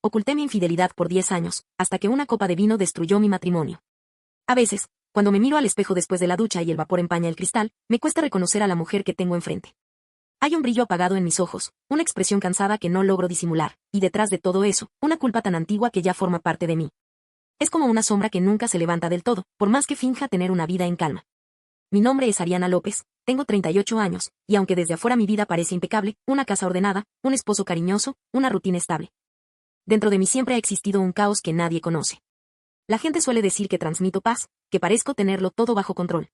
Oculté mi infidelidad por 10 años, hasta que una copa de vino destruyó mi matrimonio. A veces, cuando me miro al espejo después de la ducha y el vapor empaña el cristal, me cuesta reconocer a la mujer que tengo enfrente. Hay un brillo apagado en mis ojos, una expresión cansada que no logro disimular, y detrás de todo eso, una culpa tan antigua que ya forma parte de mí. Es como una sombra que nunca se levanta del todo, por más que finja tener una vida en calma. Mi nombre es Ariana López, tengo 38 años, y aunque desde afuera mi vida parece impecable, una casa ordenada, un esposo cariñoso, una rutina estable. Dentro de mí siempre ha existido un caos que nadie conoce. La gente suele decir que transmito paz, que parezco tenerlo todo bajo control.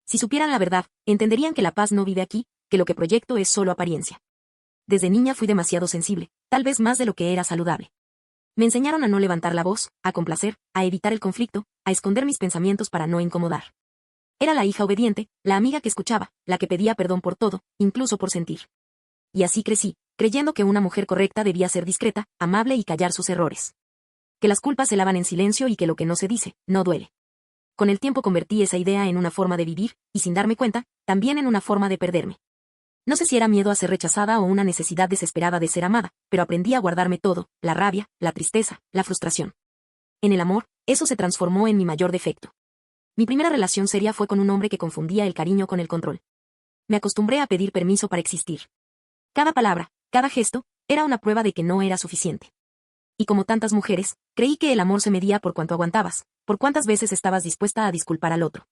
Si supieran la verdad, entenderían que la paz no vive aquí, que lo que proyecto es solo apariencia. Desde niña fui demasiado sensible, tal vez más de lo que era saludable. Me enseñaron a no levantar la voz, a complacer, a evitar el conflicto, a esconder mis pensamientos para no incomodar. Era la hija obediente, la amiga que escuchaba, la que pedía perdón por todo, incluso por sentir. Y así crecí, creyendo que una mujer correcta debía ser discreta, amable y callar sus errores. Que las culpas se lavan en silencio y que lo que no se dice, no duele. Con el tiempo convertí esa idea en una forma de vivir, y sin darme cuenta, también en una forma de perderme. No sé si era miedo a ser rechazada o una necesidad desesperada de ser amada, pero aprendí a guardarme todo, la rabia, la tristeza, la frustración. En el amor, eso se transformó en mi mayor defecto. Mi primera relación seria fue con un hombre que confundía el cariño con el control. Me acostumbré a pedir permiso para existir. Cada palabra, cada gesto, era una prueba de que no era suficiente. Y como tantas mujeres, creí que el amor se medía por cuánto aguantabas, por cuántas veces estabas dispuesta a disculpar al otro.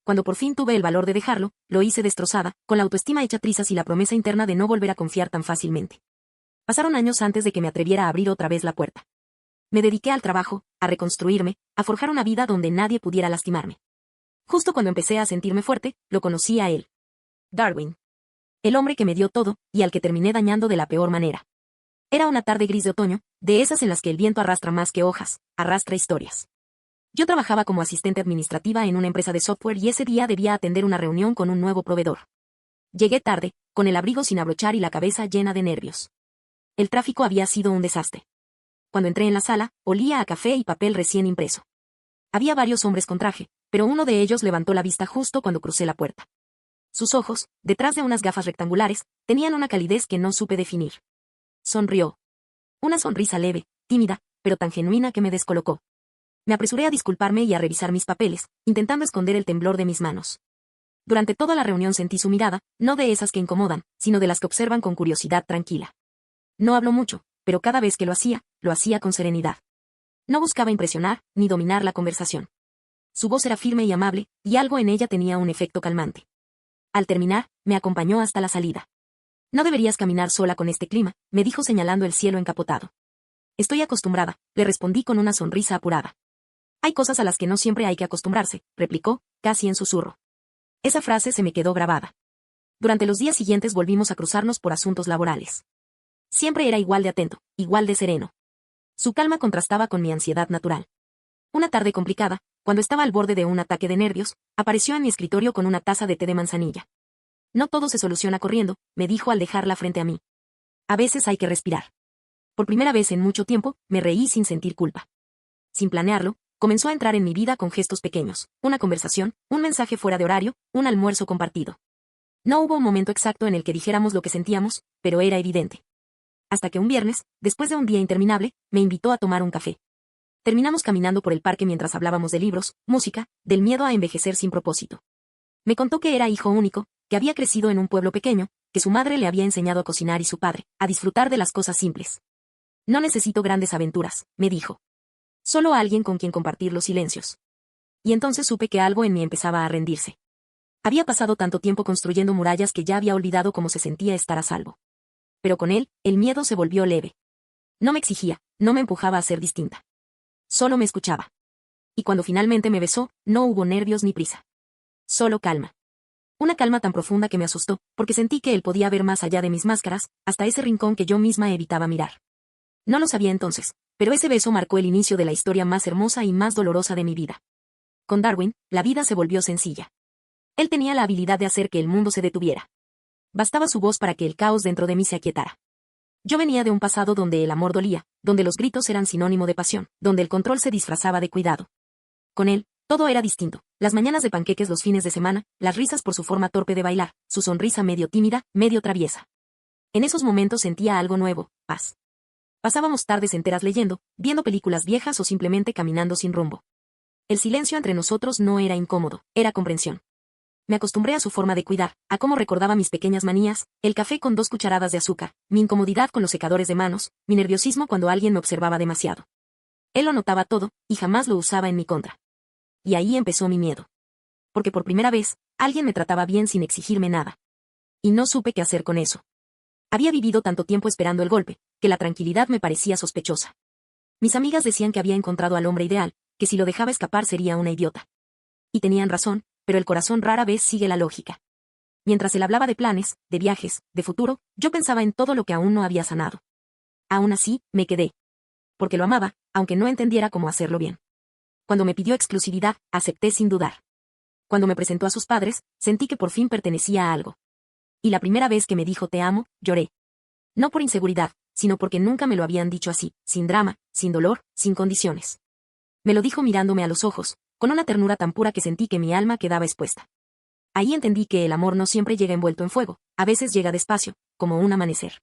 Cuando por fin tuve el valor de dejarlo, lo hice destrozada, con la autoestima hecha trizas y la promesa interna de no volver a confiar tan fácilmente. Pasaron años antes de que me atreviera a abrir otra vez la puerta. Me dediqué al trabajo, a reconstruirme, a forjar una vida donde nadie pudiera lastimarme. Justo cuando empecé a sentirme fuerte, lo conocí a él. Darwin. El hombre que me dio todo, y al que terminé dañando de la peor manera. Era una tarde gris de otoño, de esas en las que el viento arrastra más que hojas, arrastra historias. Yo trabajaba como asistente administrativa en una empresa de software y ese día debía atender una reunión con un nuevo proveedor. Llegué tarde, con el abrigo sin abrochar y la cabeza llena de nervios. El tráfico había sido un desastre. Cuando entré en la sala, olía a café y papel recién impreso. Había varios hombres con traje, pero uno de ellos levantó la vista justo cuando crucé la puerta. Sus ojos, detrás de unas gafas rectangulares, tenían una calidez que no supe definir. Sonrió. Una sonrisa leve, tímida, pero tan genuina que me descolocó. Me apresuré a disculparme y a revisar mis papeles, intentando esconder el temblor de mis manos. Durante toda la reunión sentí su mirada, no de esas que incomodan, sino de las que observan con curiosidad tranquila. No habló mucho, pero cada vez que lo hacía con serenidad. No buscaba impresionar, ni dominar la conversación. Su voz era firme y amable, y algo en ella tenía un efecto calmante. Al terminar, me acompañó hasta la salida. No deberías caminar sola con este clima, me dijo señalando el cielo encapotado. Estoy acostumbrada, le respondí con una sonrisa apurada. Hay cosas a las que no siempre hay que acostumbrarse, replicó, casi en susurro. Esa frase se me quedó grabada. Durante los días siguientes volvimos a cruzarnos por asuntos laborales. Siempre era igual de atento, igual de sereno. Su calma contrastaba con mi ansiedad natural. Una tarde complicada, cuando estaba al borde de un ataque de nervios, apareció en mi escritorio con una taza de té de manzanilla. No todo se soluciona corriendo, me dijo al dejarla frente a mí. A veces hay que respirar. Por primera vez en mucho tiempo, me reí sin sentir culpa. Sin planearlo, comenzó a entrar en mi vida con gestos pequeños, una conversación, un mensaje fuera de horario, un almuerzo compartido. No hubo un momento exacto en el que dijéramos lo que sentíamos, pero era evidente. Hasta que un viernes, después de un día interminable, me invitó a tomar un café. Terminamos caminando por el parque mientras hablábamos de libros, música, del miedo a envejecer sin propósito. Me contó que era hijo único, que había crecido en un pueblo pequeño, que su madre le había enseñado a cocinar y su padre, a disfrutar de las cosas simples. No necesito grandes aventuras, me dijo. Solo alguien con quien compartir los silencios. Y entonces supe que algo en mí empezaba a rendirse. Había pasado tanto tiempo construyendo murallas que ya había olvidado cómo se sentía estar a salvo. Pero con él, el miedo se volvió leve. No me exigía, no me empujaba a ser distinta. Solo me escuchaba. Y cuando finalmente me besó, no hubo nervios ni prisa. Solo calma. Una calma tan profunda que me asustó, porque sentí que él podía ver más allá de mis máscaras, hasta ese rincón que yo misma evitaba mirar. No lo sabía entonces, pero ese beso marcó el inicio de la historia más hermosa y más dolorosa de mi vida. Con Darwin, la vida se volvió sencilla. Él tenía la habilidad de hacer que el mundo se detuviera. Bastaba su voz para que el caos dentro de mí se aquietara. Yo venía de un pasado donde el amor dolía, donde los gritos eran sinónimo de pasión, donde el control se disfrazaba de cuidado. Con él, todo era distinto. Las mañanas de panqueques los fines de semana, las risas por su forma torpe de bailar, su sonrisa medio tímida, medio traviesa. En esos momentos sentía algo nuevo, paz. Pasábamos tardes enteras leyendo, viendo películas viejas o simplemente caminando sin rumbo. El silencio entre nosotros no era incómodo, era comprensión. Me acostumbré a su forma de cuidar, a cómo recordaba mis pequeñas manías, el café con 2 cucharadas de azúcar, mi incomodidad con los secadores de manos, mi nerviosismo cuando alguien me observaba demasiado. Él lo notaba todo, y jamás lo usaba en mi contra. Y ahí empezó mi miedo. Porque por primera vez, alguien me trataba bien sin exigirme nada. Y no supe qué hacer con eso. Había vivido tanto tiempo esperando el golpe, que la tranquilidad me parecía sospechosa. Mis amigas decían que había encontrado al hombre ideal, que si lo dejaba escapar sería una idiota. Y tenían razón, pero el corazón rara vez sigue la lógica. Mientras él hablaba de planes, de viajes, de futuro, yo pensaba en todo lo que aún no había sanado. Aún así, me quedé. Porque lo amaba, aunque no entendiera cómo hacerlo bien. Cuando me pidió exclusividad, acepté sin dudar. Cuando me presentó a sus padres, sentí que por fin pertenecía a algo. Y la primera vez que me dijo te amo, lloré. No por inseguridad, sino porque nunca me lo habían dicho así, sin drama, sin dolor, sin condiciones. Me lo dijo mirándome a los ojos, con una ternura tan pura que sentí que mi alma quedaba expuesta. Ahí entendí que el amor no siempre llega envuelto en fuego, a veces llega despacio, como un amanecer.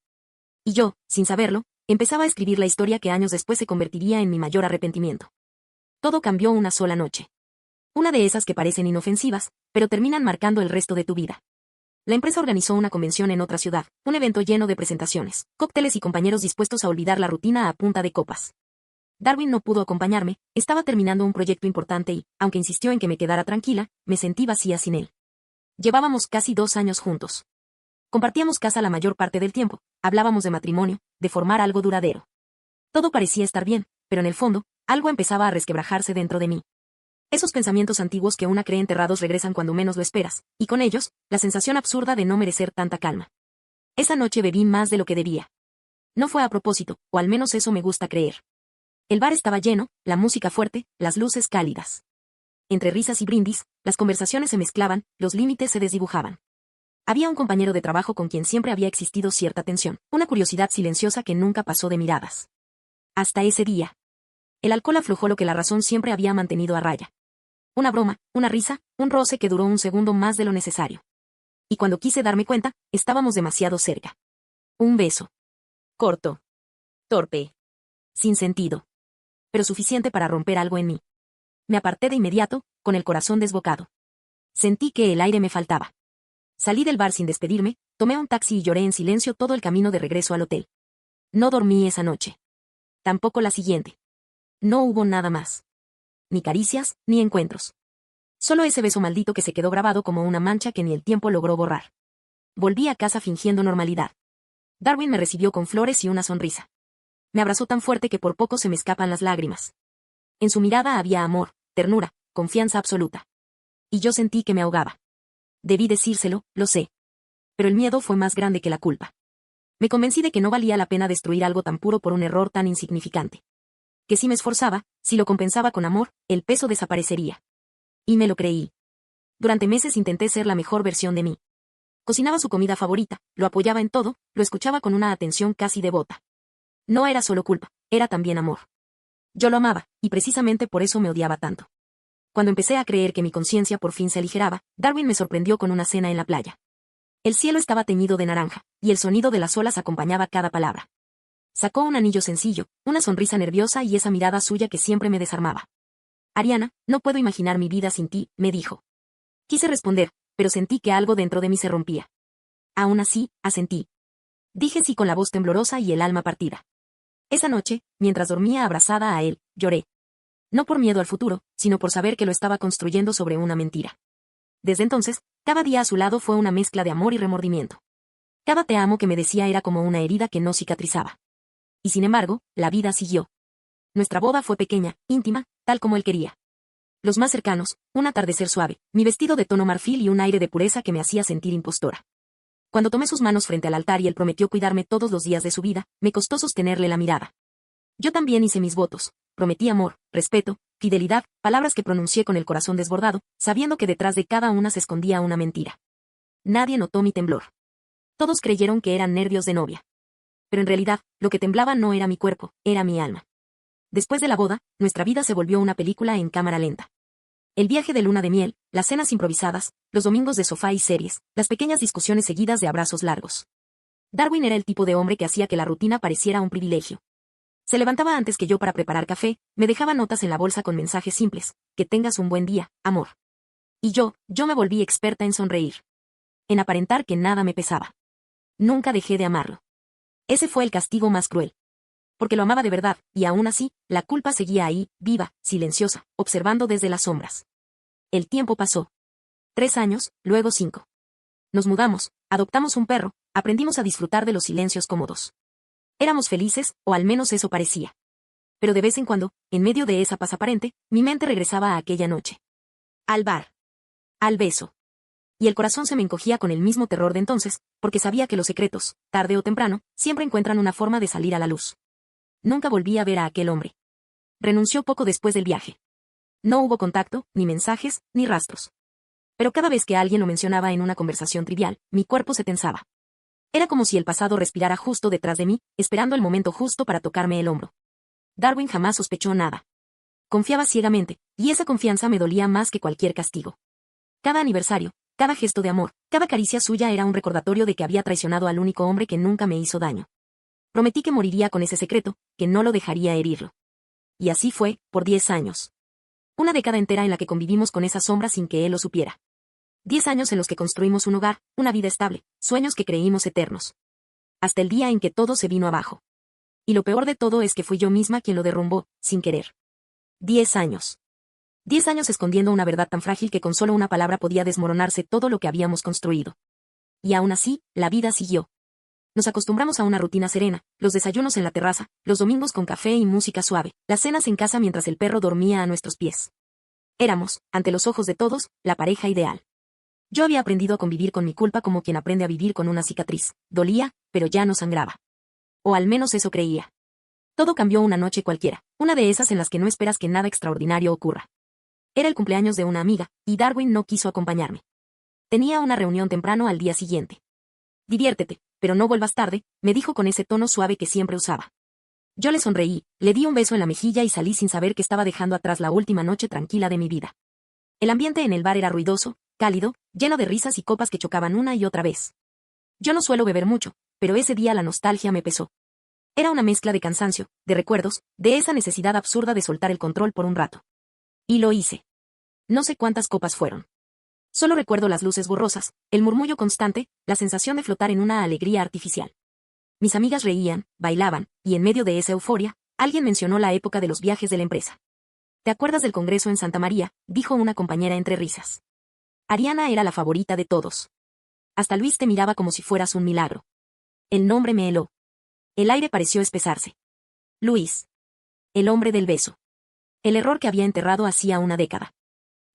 Y yo, sin saberlo, empezaba a escribir la historia que años después se convertiría en mi mayor arrepentimiento. Todo cambió una sola noche. Una de esas que parecen inofensivas, pero terminan marcando el resto de tu vida. La empresa organizó una convención en otra ciudad, un evento lleno de presentaciones, cócteles y compañeros dispuestos a olvidar la rutina a punta de copas. Darwin no pudo acompañarme, estaba terminando un proyecto importante y, aunque insistió en que me quedara tranquila, me sentí vacía sin él. Llevábamos casi 2 años juntos. Compartíamos casa la mayor parte del tiempo, hablábamos de matrimonio, de formar algo duradero. Todo parecía estar bien, pero en el fondo, algo empezaba a resquebrajarse dentro de mí. Esos pensamientos antiguos que una cree enterrados regresan cuando menos lo esperas, y con ellos, la sensación absurda de no merecer tanta calma. Esa noche bebí más de lo que debía. No fue a propósito, o al menos eso me gusta creer. El bar estaba lleno, la música fuerte, las luces cálidas. Entre risas y brindis, las conversaciones se mezclaban, los límites se desdibujaban. Había un compañero de trabajo con quien siempre había existido cierta tensión, una curiosidad silenciosa que nunca pasó de miradas. Hasta ese día. El alcohol aflojó lo que la razón siempre había mantenido a raya. Una broma, una risa, un roce que duró un segundo más de lo necesario. Y cuando quise darme cuenta, estábamos demasiado cerca. Un beso. Corto. Torpe. Sin sentido. Pero suficiente para romper algo en mí. Me aparté de inmediato, con el corazón desbocado. Sentí que el aire me faltaba. Salí del bar sin despedirme, tomé un taxi y lloré en silencio todo el camino de regreso al hotel. No dormí esa noche. Tampoco la siguiente. No hubo nada más. Ni caricias, ni encuentros. Solo ese beso maldito que se quedó grabado como una mancha que ni el tiempo logró borrar. Volví a casa fingiendo normalidad. Darwin me recibió con flores y una sonrisa. Me abrazó tan fuerte que por poco se me escapan las lágrimas. En su mirada había amor, ternura, confianza absoluta. Y yo sentí que me ahogaba. Debí decírselo, lo sé. Pero el miedo fue más grande que la culpa. Me convencí de que no valía la pena destruir algo tan puro por un error tan insignificante. Que si me esforzaba, si lo compensaba con amor, el peso desaparecería. Y me lo creí. Durante meses intenté ser la mejor versión de mí. Cocinaba su comida favorita, lo apoyaba en todo, lo escuchaba con una atención casi devota. No era solo culpa, era también amor. Yo lo amaba, y precisamente por eso me odiaba tanto. Cuando empecé a creer que mi conciencia por fin se aligeraba, Darwin me sorprendió con una cena en la playa. El cielo estaba teñido de naranja, y el sonido de las olas acompañaba cada palabra. Sacó un anillo sencillo, una sonrisa nerviosa y esa mirada suya que siempre me desarmaba. Ariana, no puedo imaginar mi vida sin ti, me dijo. Quise responder, pero sentí que algo dentro de mí se rompía. Aún así, asentí. Dije sí con la voz temblorosa y el alma partida. Esa noche, mientras dormía abrazada a él, lloré. No por miedo al futuro, sino por saber que lo estaba construyendo sobre una mentira. Desde entonces, cada día a su lado fue una mezcla de amor y remordimiento. Cada te amo que me decía era como una herida que no cicatrizaba. Y sin embargo, la vida siguió. Nuestra boda fue pequeña, íntima, tal como él quería. Los más cercanos, un atardecer suave, mi vestido de tono marfil y un aire de pureza que me hacía sentir impostora. Cuando tomé sus manos frente al altar y él prometió cuidarme todos los días de su vida, me costó sostenerle la mirada. Yo también hice mis votos, prometí amor, respeto, fidelidad, palabras que pronuncié con el corazón desbordado, sabiendo que detrás de cada una se escondía una mentira. Nadie notó mi temblor. Todos creyeron que eran nervios de novia. Pero en realidad, lo que temblaba no era mi cuerpo, era mi alma. Después de la boda, nuestra vida se volvió una película en cámara lenta. El viaje de luna de miel, las cenas improvisadas, los domingos de sofá y series, las pequeñas discusiones seguidas de abrazos largos. Darwin era el tipo de hombre que hacía que la rutina pareciera un privilegio. Se levantaba antes que yo para preparar café, me dejaba notas en la bolsa con mensajes simples: que tengas un buen día, amor. Y yo me volví experta en sonreír. En aparentar que nada me pesaba. Nunca dejé de amarlo. Ese fue el castigo más cruel. Porque lo amaba de verdad, y aún así, la culpa seguía ahí, viva, silenciosa, observando desde las sombras. El tiempo pasó. 3 años, luego 5. Nos mudamos, adoptamos un perro, aprendimos a disfrutar de los silencios cómodos. Éramos felices, o al menos eso parecía. Pero de vez en cuando, en medio de esa paz aparente, mi mente regresaba a aquella noche. Al bar. Al beso. Y el corazón se me encogía con el mismo terror de entonces, porque sabía que los secretos, tarde o temprano, siempre encuentran una forma de salir a la luz. Nunca volví a ver a aquel hombre. Renunció poco después del viaje. No hubo contacto, ni mensajes, ni rastros. Pero cada vez que alguien lo mencionaba en una conversación trivial, mi cuerpo se tensaba. Era como si el pasado respirara justo detrás de mí, esperando el momento justo para tocarme el hombro. Darwin jamás sospechó nada. Confiaba ciegamente, y esa confianza me dolía más que cualquier castigo. Cada aniversario, cada gesto de amor, cada caricia suya era un recordatorio de que había traicionado al único hombre que nunca me hizo daño. Prometí que moriría con ese secreto, que no lo dejaría herirlo. Y así fue, por 10 años. Una década entera en la que convivimos con esa sombra sin que él lo supiera. 10 años en los que construimos un hogar, una vida estable, sueños que creímos eternos. Hasta el día en que todo se vino abajo. Y lo peor de todo es que fui yo misma quien lo derrumbó, sin querer. 10 años. 10 años escondiendo una verdad tan frágil que con solo una palabra podía desmoronarse todo lo que habíamos construido. Y aún así, la vida siguió. Nos acostumbramos a una rutina serena, los desayunos en la terraza, los domingos con café y música suave, las cenas en casa mientras el perro dormía a nuestros pies. Éramos, ante los ojos de todos, la pareja ideal. Yo había aprendido a convivir con mi culpa como quien aprende a vivir con una cicatriz. Dolía, pero ya no sangraba. O al menos eso creía. Todo cambió una noche cualquiera, una de esas en las que no esperas que nada extraordinario ocurra. Era el cumpleaños de una amiga, y Darwin no quiso acompañarme. Tenía una reunión temprano al día siguiente. Diviértete, pero no vuelvas tarde, me dijo con ese tono suave que siempre usaba. Yo le sonreí, le di un beso en la mejilla y salí sin saber que estaba dejando atrás la última noche tranquila de mi vida. El ambiente en el bar era ruidoso, cálido, lleno de risas y copas que chocaban una y otra vez. Yo no suelo beber mucho, pero ese día la nostalgia me pesó. Era una mezcla de cansancio, de recuerdos, de esa necesidad absurda de soltar el control por un rato. Y lo hice. No sé cuántas copas fueron. Solo recuerdo las luces borrosas, el murmullo constante, la sensación de flotar en una alegría artificial. Mis amigas reían, bailaban, y en medio de esa euforia, alguien mencionó la época de los viajes de la empresa. ¿Te acuerdas del congreso en Santa María?, dijo una compañera entre risas. Ariana era la favorita de todos. Hasta Luis te miraba como si fueras un milagro. El nombre me heló. El aire pareció espesarse. Luis. El hombre del beso. El error que había enterrado hacía una década.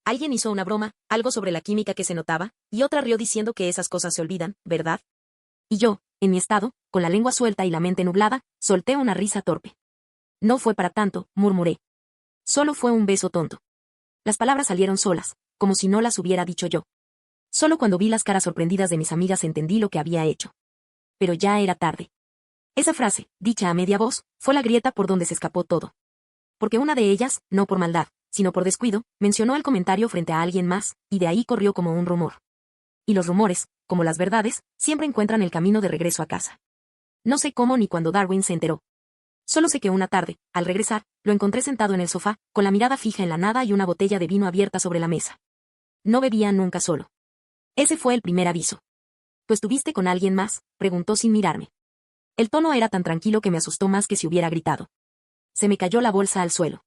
Alguien hizo una broma, algo sobre la química que se notaba, y otra rió diciendo que esas cosas se olvidan, ¿verdad? Y yo, en mi estado, con la lengua suelta y la mente nublada, solté una risa torpe. No fue para tanto, murmuré. Solo fue un beso tonto. Las palabras salieron solas, como si no las hubiera dicho yo. Solo cuando vi las caras sorprendidas de mis amigas entendí lo que había hecho. Pero ya era tarde. Esa frase, dicha a media voz, fue la grieta por donde se escapó todo. Porque una de ellas, no por maldad, sino por descuido, mencionó el comentario frente a alguien más, y de ahí corrió como un rumor. Y los rumores, como las verdades, siempre encuentran el camino de regreso a casa. No sé cómo ni cuándo Darwin se enteró. Solo sé que una tarde, al regresar, lo encontré sentado en el sofá, con la mirada fija en la nada y una botella de vino abierta sobre la mesa. No bebía nunca solo. Ese fue el primer aviso. ¿Tú estuviste con alguien más?, preguntó sin mirarme. El tono era tan tranquilo que me asustó más que si hubiera gritado. Se me cayó la bolsa al suelo.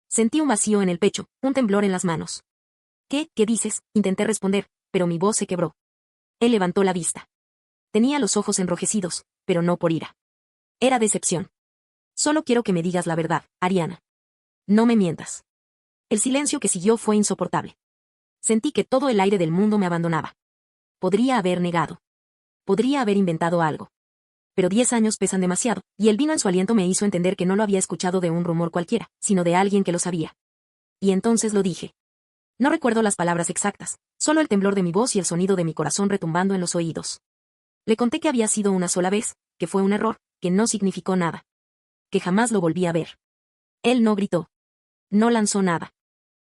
Sentí un vacío en el pecho, un temblor en las manos. ¿Qué dices?, intenté responder, pero mi voz se quebró. Él levantó la vista. Tenía los ojos enrojecidos, pero no por ira. Era decepción. Solo quiero que me digas la verdad, Ariana. No me mientas. El silencio que siguió fue insoportable. Sentí que todo el aire del mundo me abandonaba. Podría haber negado. Podría haber inventado algo. Pero 10 años pesan demasiado, y el vino en su aliento me hizo entender que no lo había escuchado de un rumor cualquiera, sino de alguien que lo sabía. Y entonces lo dije. No recuerdo las palabras exactas, solo el temblor de mi voz y el sonido de mi corazón retumbando en los oídos. Le conté que había sido una sola vez, que fue un error, que no significó nada. Que jamás lo volví a ver. Él no gritó. No lanzó nada.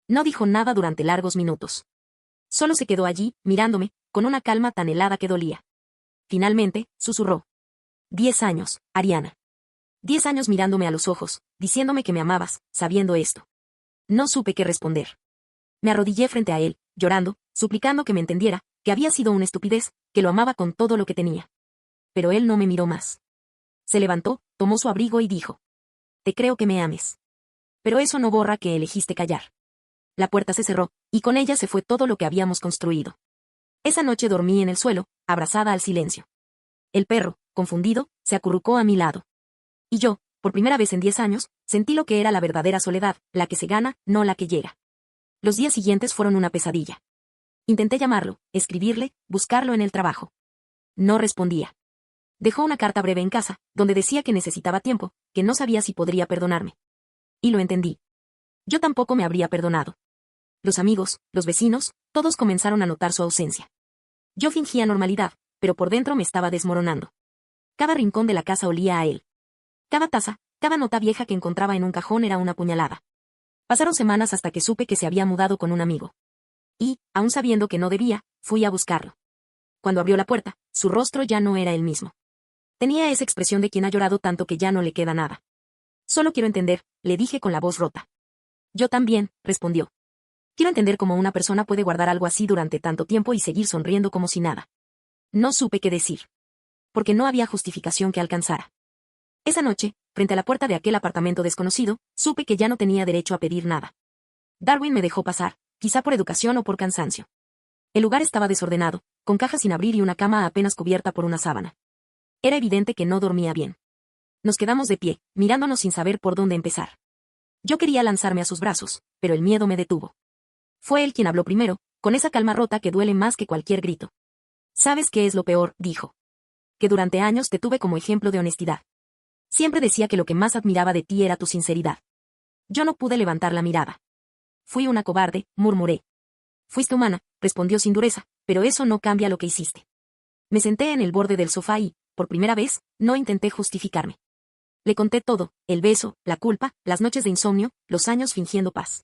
No dijo nada durante largos minutos. Solo se quedó allí, mirándome, con una calma tan helada que dolía. Finalmente, susurró. 10 años, Ariana. 10 años mirándome a los ojos, diciéndome que me amabas, sabiendo esto. No supe qué responder. Me arrodillé frente a él, llorando, suplicando que me entendiera, que había sido una estupidez, que lo amaba con todo lo que tenía. Pero él no me miró más. Se levantó, tomó su abrigo y dijo: Te creo que me ames. Pero eso no borra que elegiste callar. La puerta se cerró, y con ella se fue todo lo que habíamos construido. Esa noche dormí en el suelo, abrazada al silencio. El perro, confundido, se acurrucó a mi lado. Y yo, por primera vez en 10 años, sentí lo que era la verdadera soledad, la que se gana, no la que llega. Los días siguientes fueron una pesadilla. Intenté llamarlo, escribirle, buscarlo en el trabajo. No respondía. Dejó una carta breve en casa, donde decía que necesitaba tiempo, que no sabía si podría perdonarme. Y lo entendí. Yo tampoco me habría perdonado. Los amigos, los vecinos, todos comenzaron a notar su ausencia. Yo fingía normalidad, pero por dentro me estaba desmoronando. Cada rincón de la casa olía a él. Cada taza, cada nota vieja que encontraba en un cajón era una puñalada. Pasaron semanas hasta que supe que se había mudado con un amigo. Y, aun sabiendo que no debía, fui a buscarlo. Cuando abrió la puerta, su rostro ya no era el mismo. Tenía esa expresión de quien ha llorado tanto que ya no le queda nada. Solo quiero entender, le dije con la voz rota. Yo también, respondió. Quiero entender cómo una persona puede guardar algo así durante tanto tiempo y seguir sonriendo como si nada. No supe qué decir. Porque no había justificación que alcanzara. Esa noche, frente a la puerta de aquel apartamento desconocido, supe que ya no tenía derecho a pedir nada. Darwin me dejó pasar, quizá por educación o por cansancio. El lugar estaba desordenado, con cajas sin abrir y una cama apenas cubierta por una sábana. Era evidente que no dormía bien. Nos quedamos de pie, mirándonos sin saber por dónde empezar. Yo quería lanzarme a sus brazos, pero el miedo me detuvo. Fue él quien habló primero, con esa calma rota que duele más que cualquier grito. ¿Sabes qué es lo peor?, dijo. Que durante años te tuve como ejemplo de honestidad. Siempre decía que lo que más admiraba de ti era tu sinceridad. Yo no pude levantar la mirada. Fui una cobarde, murmuré. Fuiste humana, respondió sin dureza, pero eso no cambia lo que hiciste. Me senté en el borde del sofá y, por primera vez, no intenté justificarme. Le conté todo, el beso, la culpa, las noches de insomnio, los años fingiendo paz.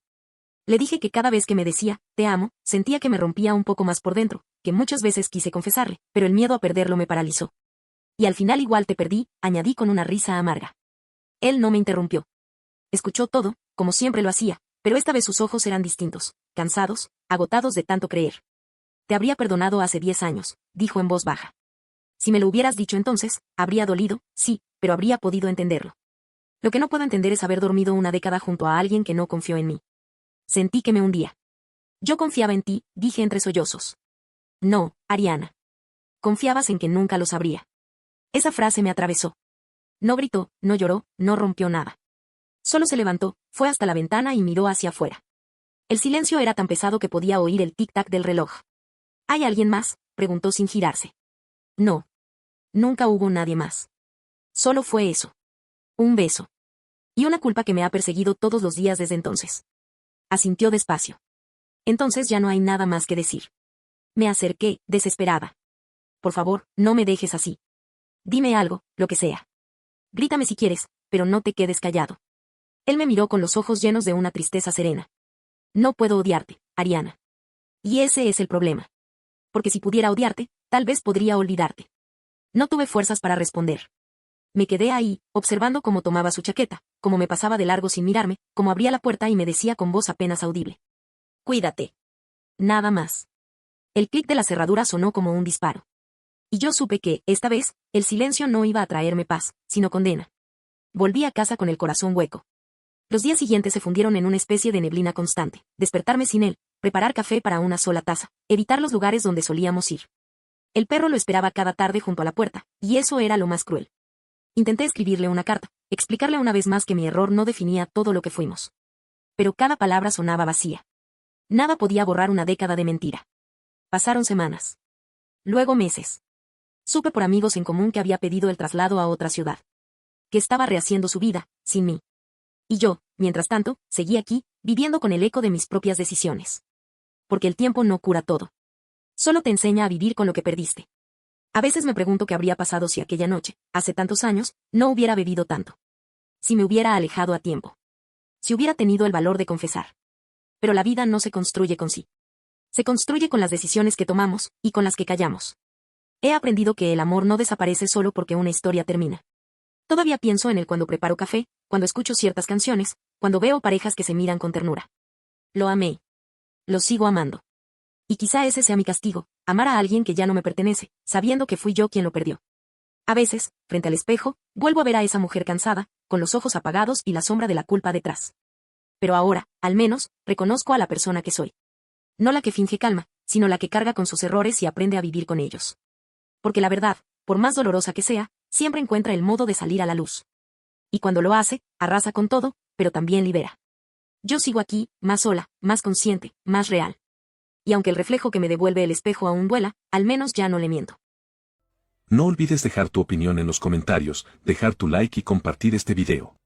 Le dije que cada vez que me decía, te amo, sentía que me rompía un poco más por dentro, que muchas veces quise confesarle, pero el miedo a perderlo me paralizó. Y al final igual te perdí, añadí con una risa amarga. Él no me interrumpió. Escuchó todo, como siempre lo hacía, pero esta vez sus ojos eran distintos, cansados, agotados de tanto creer. Te habría perdonado hace 10 años, dijo en voz baja. Si me lo hubieras dicho entonces, habría dolido, sí, pero habría podido entenderlo. Lo que no puedo entender es haber dormido una década junto a alguien que no confió en mí. Sentí que me hundía. Yo confiaba en ti, dije entre sollozos. No, Ariana. Confiabas en que nunca lo sabría. Esa frase me atravesó. No gritó, no lloró, no rompió nada. Solo se levantó, fue hasta la ventana y miró hacia afuera. El silencio era tan pesado que podía oír el tic-tac del reloj. ¿Hay alguien más?, preguntó sin girarse. No. Nunca hubo nadie más. Solo fue eso. Un beso. Y una culpa que me ha perseguido todos los días desde entonces. Asintió despacio. Entonces ya no hay nada más que decir. Me acerqué, desesperada. Por favor, no me dejes así. Dime algo, lo que sea. Grítame si quieres, pero no te quedes callado. Él me miró con los ojos llenos de una tristeza serena. No puedo odiarte, Ariana. Y ese es el problema. Porque si pudiera odiarte, tal vez podría olvidarte. No tuve fuerzas para responder. Me quedé ahí, observando cómo tomaba su chaqueta, cómo me pasaba de largo sin mirarme, cómo abría la puerta y me decía con voz apenas audible. Cuídate. Nada más. El clic de la cerradura sonó como un disparo. Y yo supe que, esta vez, el silencio no iba a traerme paz, sino condena. Volví a casa con el corazón hueco. Los días siguientes se fundieron en una especie de neblina constante, despertarme sin él, preparar café para una sola taza, evitar los lugares donde solíamos ir. El perro lo esperaba cada tarde junto a la puerta, y eso era lo más cruel. Intenté escribirle una carta, explicarle una vez más que mi error no definía todo lo que fuimos. Pero cada palabra sonaba vacía. Nada podía borrar una década de mentira. Pasaron semanas. Luego meses. Supe por amigos en común que había pedido el traslado a otra ciudad. Que estaba rehaciendo su vida, sin mí. Y yo, mientras tanto, seguí aquí, viviendo con el eco de mis propias decisiones. Porque el tiempo no cura todo. Solo te enseña a vivir con lo que perdiste. A veces me pregunto qué habría pasado si aquella noche, hace tantos años, no hubiera bebido tanto. Si me hubiera alejado a tiempo. Si hubiera tenido el valor de confesar. Pero la vida no se construye con sí. Se construye con las decisiones que tomamos, y con las que callamos. He aprendido que el amor no desaparece solo porque una historia termina. Todavía pienso en él cuando preparo café, cuando escucho ciertas canciones, cuando veo parejas que se miran con ternura. Lo amé. Lo sigo amando. Y quizá ese sea mi castigo, amar a alguien que ya no me pertenece, sabiendo que fui yo quien lo perdió. A veces, frente al espejo, vuelvo a ver a esa mujer cansada, con los ojos apagados y la sombra de la culpa detrás. Pero ahora, al menos, reconozco a la persona que soy. No la que finge calma, sino la que carga con sus errores y aprende a vivir con ellos. Porque la verdad, por más dolorosa que sea, siempre encuentra el modo de salir a la luz. Y cuando lo hace, arrasa con todo, pero también libera. Yo sigo aquí, más sola, más consciente, más real. Y aunque el reflejo que me devuelve el espejo aún duela, al menos ya no le miento. No olvides dejar tu opinión en los comentarios, dejar tu like y compartir este video.